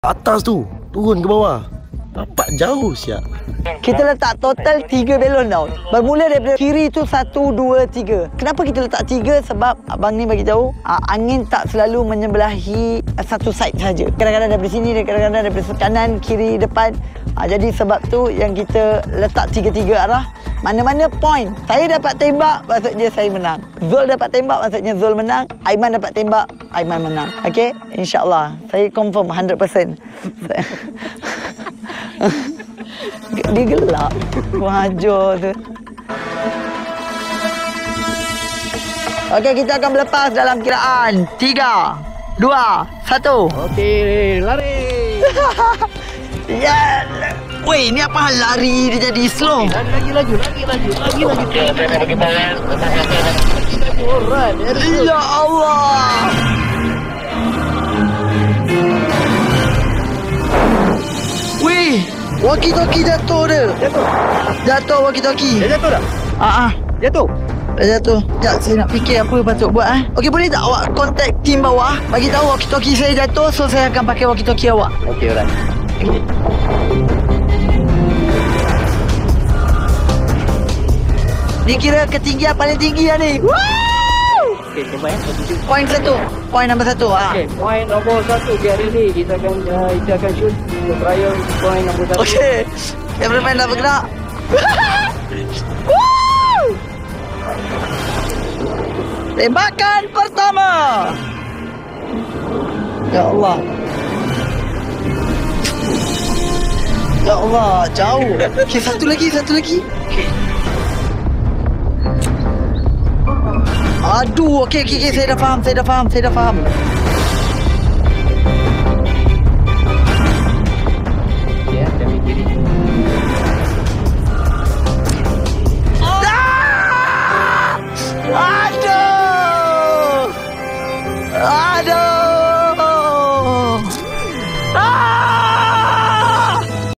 Atas tu turun ke bawah. Nampak jauh siap. Kita letak total 3 belon tau. Bermula daripada kiri tu 1, 2, 3. Kenapa kita letak 3? Sebab abang ni bagi tahu angin tak selalu menyebelahi satu side saja. Kadang-kadang daripada sini, kadang-kadang daripada kanan, kiri, depan. Jadi sebab tu yang kita letak 3-3 arah. Mana-mana point saya dapat tembak, maksudnya saya menang. Zul dapat tembak, maksudnya Zul menang. Aiman dapat tembak, Aiman menang. Okey, insyaAllah. Saya confirm 100%. Dia gelap. Wajar tu. Okey, kita akan berlepas dalam kiraan 3, 2, 1. Okey, lari. Ya. Weh, ni apa hal lari dia jadi slow? Lagi laju. Lagi laju. Alright. Ya Allah. Weh, walkie-talkie jatuh dia. Jatuh walkie-talkie. Dia jatuh dah? Jatuh? Dah jatuh. Sekejap, saya nak fikir apa patut buat Okey, boleh tak awak contact team bawah, bagi tahu walkie-talkie saya jatuh, so saya akan pakai walkie-talkie awak. Okey, alright. Ni kira ketinggian paling tinggi lah ni. Woo! Okey, coba Poin 1. Poin nombor 1. Okey, poin nombor 1 di hari ni kita akan shoot untuk trial poin nombor 1. Okey. Cameraman dah bergerak. Woo! Tembakan pertama. Ya Allah. Ya Allah, jauh. Okey, satu lagi. Okey. Aduh, okey, saya dah faham. Ya, dari kiri. Ah!